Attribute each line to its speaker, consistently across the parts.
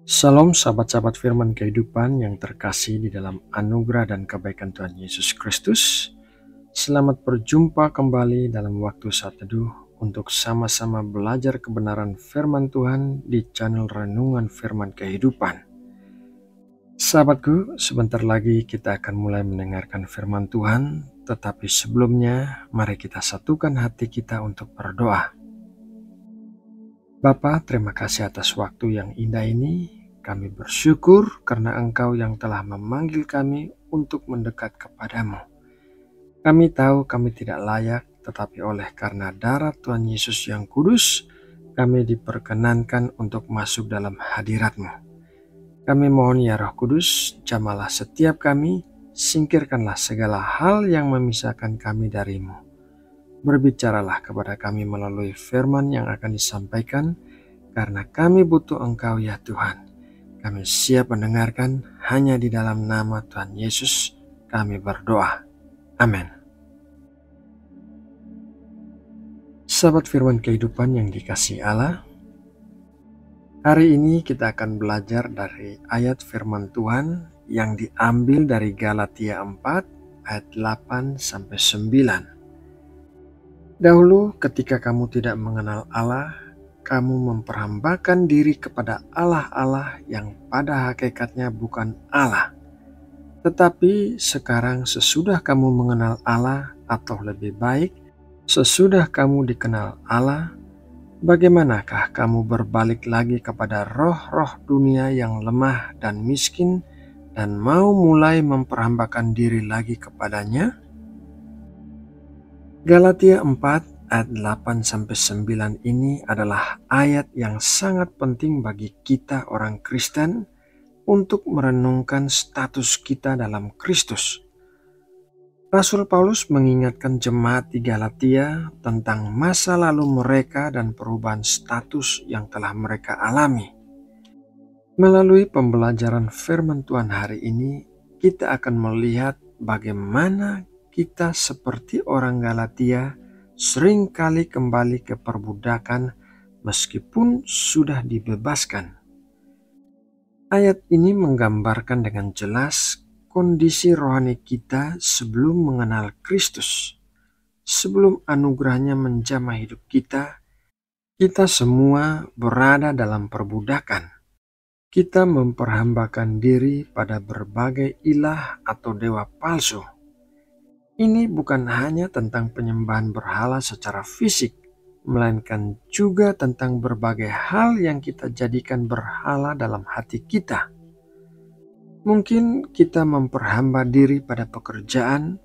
Speaker 1: Salam sahabat-sahabat firman kehidupan yang terkasih di dalam anugerah dan kebaikan Tuhan Yesus Kristus. Selamat berjumpa kembali dalam waktu saat teduh untuk sama-sama belajar kebenaran firman Tuhan di channel Renungan Firman Kehidupan. Sahabatku, sebentar lagi kita akan mulai mendengarkan firman Tuhan, tetapi sebelumnya mari kita satukan hati kita untuk berdoa. Bapa, terima kasih atas waktu yang indah ini. Kami bersyukur karena Engkau yang telah memanggil kami untuk mendekat kepadamu. Kami tahu kami tidak layak, tetapi oleh karena darah Tuhan Yesus yang kudus, kami diperkenankan untuk masuk dalam hadirat-Mu. Kami mohon ya Roh Kudus, jamalah setiap kami, singkirkanlah segala hal yang memisahkan kami dari-Mu. Berbicaralah kepada kami melalui firman yang akan disampaikan, karena kami butuh Engkau ya Tuhan. Kami siap mendengarkan, hanya di dalam nama Tuhan Yesus kami berdoa. Amin. Sahabat firman kehidupan yang dikasihi Allah, hari ini kita akan belajar dari ayat firman Tuhan yang diambil dari Galatia 4 ayat 8-9. Dahulu ketika kamu tidak mengenal Allah, kamu memperhambakan diri kepada Allah-Allah yang pada hakikatnya bukan Allah. Tetapi sekarang sesudah kamu mengenal Allah, atau lebih baik, sesudah kamu dikenal Allah, bagaimanakah kamu berbalik lagi kepada roh-roh dunia yang lemah dan miskin dan mau mulai memperhambakan diri lagi kepadanya? Galatia 4 ayat 8-9 ini adalah ayat yang sangat penting bagi kita orang Kristen untuk merenungkan status kita dalam Kristus. Rasul Paulus mengingatkan jemaat di Galatia tentang masa lalu mereka dan perubahan status yang telah mereka alami. Melalui pembelajaran firman Tuhan hari ini, kita akan melihat bagaimana kita seperti orang Galatia seringkali kembali ke perbudakan meskipun sudah dibebaskan. Ayat ini menggambarkan dengan jelas kondisi rohani kita sebelum mengenal Kristus. Sebelum anugerahnya menjamah hidup kita semua berada dalam perbudakan. Kita memperhambakan diri pada berbagai ilah atau dewa palsu. Ini bukan hanya tentang penyembahan berhala secara fisik, melainkan juga tentang berbagai hal yang kita jadikan berhala dalam hati kita. Mungkin kita memperhamba diri pada pekerjaan,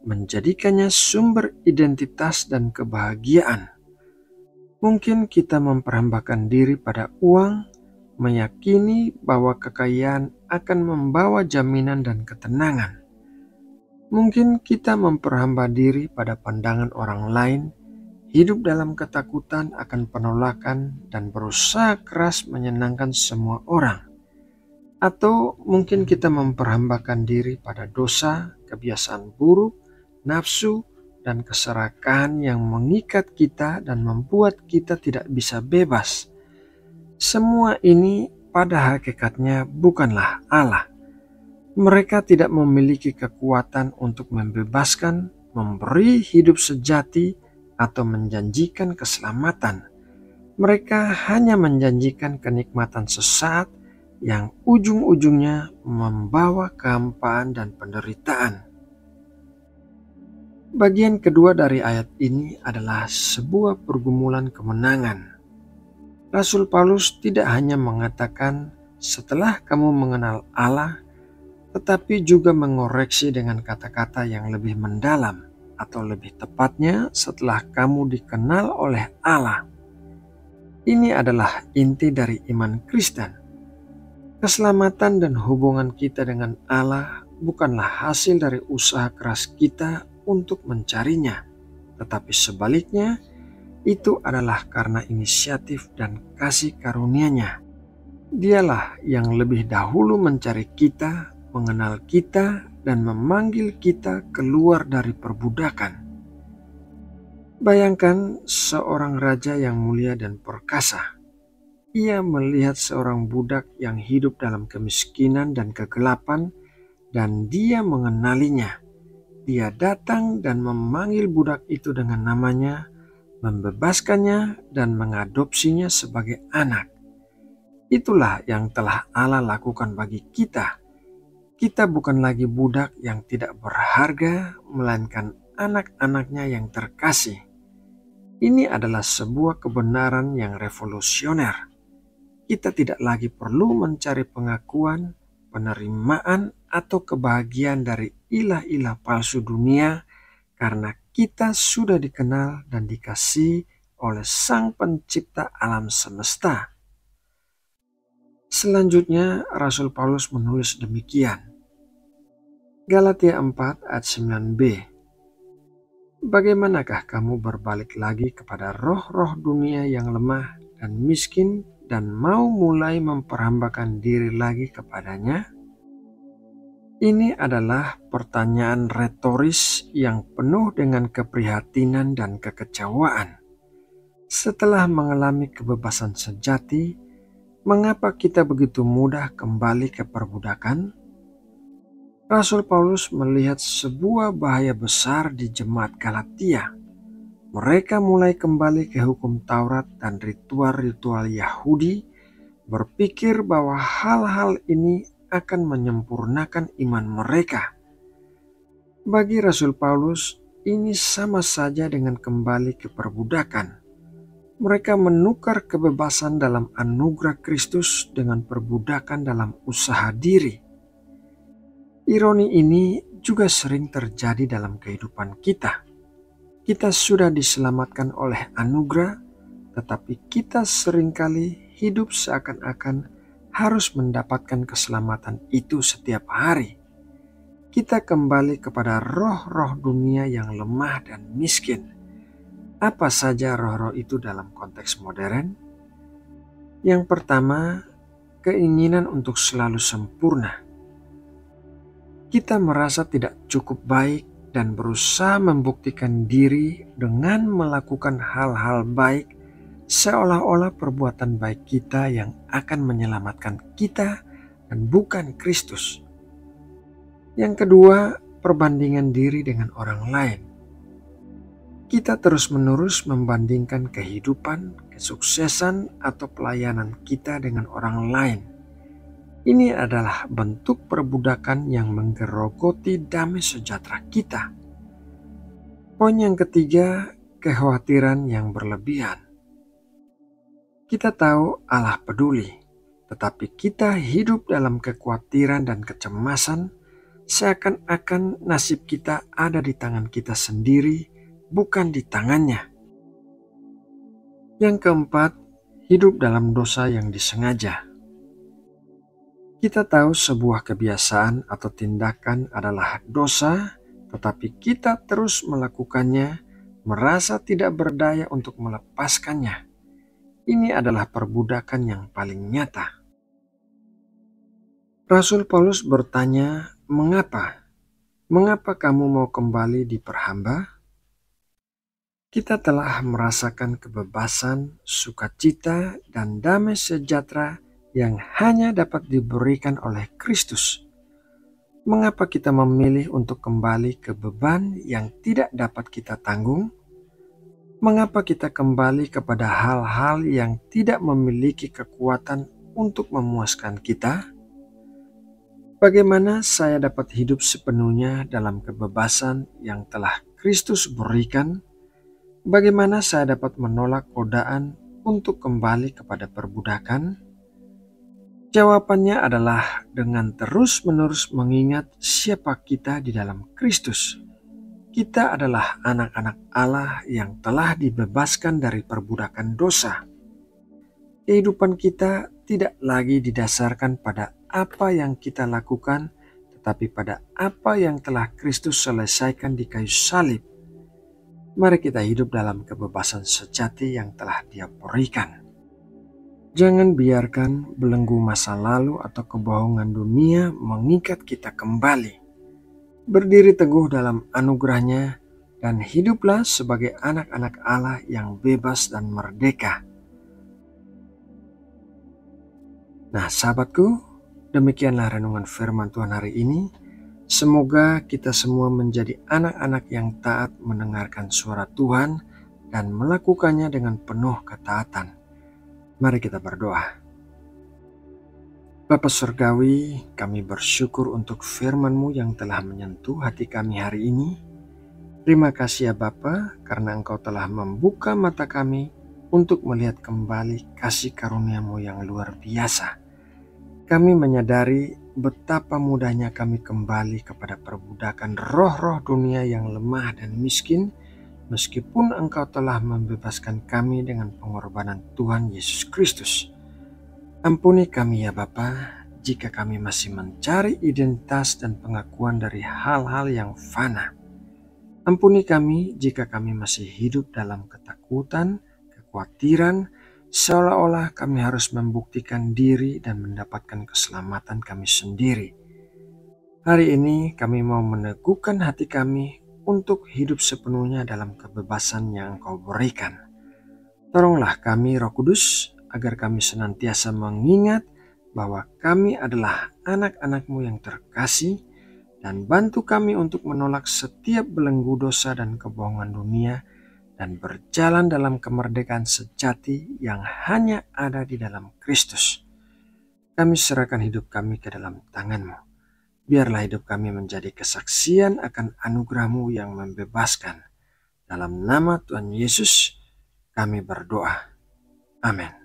Speaker 1: menjadikannya sumber identitas dan kebahagiaan. Mungkin kita memperhambakan diri pada uang, meyakini bahwa kekayaan akan membawa jaminan dan ketenangan. Mungkin kita memperhamba diri pada pandangan orang lain, hidup dalam ketakutan akan penolakan dan berusaha keras menyenangkan semua orang. Atau mungkin kita memperhambakan diri pada dosa, kebiasaan buruk, nafsu, dan keserakahan yang mengikat kita dan membuat kita tidak bisa bebas. Semua ini pada hakikatnya bukanlah Allah. Mereka tidak memiliki kekuatan untuk membebaskan, memberi hidup sejati, atau menjanjikan keselamatan. Mereka hanya menjanjikan kenikmatan sesaat yang ujung-ujungnya membawa kehampaan dan penderitaan. Bagian kedua dari ayat ini adalah sebuah pergumulan kemenangan. Rasul Paulus tidak hanya mengatakan setelah kamu mengenal Allah, tetapi juga mengoreksi dengan kata-kata yang lebih mendalam, atau lebih tepatnya setelah kamu dikenal oleh Allah. Ini adalah inti dari iman Kristen. Keselamatan dan hubungan kita dengan Allah bukanlah hasil dari usaha keras kita untuk mencarinya, tetapi sebaliknya itu adalah karena inisiatif dan kasih karunia-Nya. Dialah yang lebih dahulu mencari kita, mengenal kita, dan memanggil kita keluar dari perbudakan. Bayangkan seorang raja yang mulia dan perkasa. ia melihat seorang budak yang hidup dalam kemiskinan dan kegelapan, dan dia mengenalinya. Dia datang dan memanggil budak itu dengan namanya, membebaskannya dan mengadopsinya sebagai anak. Itulah yang telah Allah lakukan bagi kita. Kita bukan lagi budak yang tidak berharga, melainkan anak-anaknya yang terkasih. Ini adalah sebuah kebenaran yang revolusioner. Kita tidak lagi perlu mencari pengakuan, penerimaan, atau kebahagiaan dari ilah-ilah palsu dunia, karena kita sudah dikenal dan dikasihi oleh Sang Pencipta alam semesta. Selanjutnya, Rasul Paulus menulis demikian. Galatia 4 ayat 9b. Bagaimanakah kamu berbalik lagi kepada roh-roh dunia yang lemah dan miskin dan mau mulai memperhambakan diri lagi kepadanya? Ini adalah pertanyaan retoris yang penuh dengan keprihatinan dan kekecewaan. Setelah mengalami kebebasan sejati, mengapa kita begitu mudah kembali ke perbudakan? Rasul Paulus melihat sebuah bahaya besar di jemaat Galatia. Mereka mulai kembali ke hukum Taurat dan ritual-ritual Yahudi, berpikir bahwa hal-hal ini akan menyempurnakan iman mereka. Bagi Rasul Paulus, ini sama saja dengan kembali ke perbudakan. Mereka menukar kebebasan dalam anugerah Kristus dengan perbudakan dalam usaha diri. Ironi ini juga sering terjadi dalam kehidupan kita. Kita sudah diselamatkan oleh anugerah, tetapi kita seringkali hidup seakan-akan harus mendapatkan keselamatan itu setiap hari. Kita kembali kepada roh-roh dunia yang lemah dan miskin. Apa saja roh-roh itu dalam konteks modern? Yang pertama, keinginan untuk selalu sempurna. Kita merasa tidak cukup baik dan berusaha membuktikan diri dengan melakukan hal-hal baik, seolah-olah perbuatan baik kita yang akan menyelamatkan kita dan bukan Kristus. Yang kedua, perbandingan diri dengan orang lain. Kita terus-menerus membandingkan kehidupan, kesuksesan, atau pelayanan kita dengan orang lain. Ini adalah bentuk perbudakan yang menggerogoti damai sejahtera kita. Poin yang ketiga, kekhawatiran yang berlebihan. Kita tahu Allah peduli, tetapi kita hidup dalam kekhawatiran dan kecemasan, seakan-akan nasib kita ada di tangan kita sendiri, bukan di tangannya. Yang keempat, hidup dalam dosa yang disengaja. Kita tahu sebuah kebiasaan atau tindakan adalah dosa, tetapi kita terus melakukannya, merasa tidak berdaya untuk melepaskannya. Ini adalah perbudakan yang paling nyata. Rasul Paulus bertanya, mengapa? Mengapa kamu mau kembali diperhamba? Kita telah merasakan kebebasan, sukacita, dan damai sejahtera yang hanya dapat diberikan oleh Kristus. Mengapa kita memilih untuk kembali ke beban yang tidak dapat kita tanggung? Mengapa kita kembali kepada hal-hal yang tidak memiliki kekuatan untuk memuaskan kita? Bagaimana saya dapat hidup sepenuhnya dalam kebebasan yang telah Kristus berikan? Bagaimana saya dapat menolak godaan untuk kembali kepada perbudakan? Jawabannya adalah dengan terus-menerus mengingat siapa kita di dalam Kristus. Kita adalah anak-anak Allah yang telah dibebaskan dari perbudakan dosa. Kehidupan kita tidak lagi didasarkan pada apa yang kita lakukan, tetapi pada apa yang telah Kristus selesaikan di kayu salib. Mari kita hidup dalam kebebasan sejati yang telah Dia berikan. Jangan biarkan belenggu masa lalu atau kebohongan dunia mengikat kita kembali. Berdiri teguh dalam anugerahnya dan hiduplah sebagai anak-anak Allah yang bebas dan merdeka. Nah, sahabatku, demikianlah renungan firman Tuhan hari ini. Semoga kita semua menjadi anak-anak yang taat mendengarkan suara Tuhan dan melakukannya dengan penuh ketaatan. Mari kita berdoa. Bapa Surgawi, kami bersyukur untuk firman-Mu yang telah menyentuh hati kami hari ini. Terima kasih ya Bapa, karena Engkau telah membuka mata kami untuk melihat kembali kasih karunia-Mu yang luar biasa. Kami menyadari betapa mudahnya kami kembali kepada perbudakan roh-roh dunia yang lemah dan miskin, meskipun Engkau telah membebaskan kami dengan pengorbanan Tuhan Yesus Kristus. Ampuni kami ya Bapa, jika kami masih mencari identitas dan pengakuan dari hal-hal yang fana. Ampuni kami jika kami masih hidup dalam ketakutan, kekhawatiran, seolah-olah kami harus membuktikan diri dan mendapatkan keselamatan kami sendiri. Hari ini kami mau meneguhkan hati kami untuk hidup sepenuhnya dalam kebebasan yang Engkau berikan. Tolonglah kami Roh Kudus agar kami senantiasa mengingat bahwa kami adalah anak-anak-Mu yang terkasih, dan bantu kami untuk menolak setiap belenggu dosa dan kebohongan dunia dan berjalan dalam kemerdekaan sejati yang hanya ada di dalam Kristus. Kami serahkan hidup kami ke dalam tangan-Mu. Biarlah hidup kami menjadi kesaksian akan anugerah-Mu yang membebaskan. Dalam nama Tuhan Yesus kami berdoa. Amin.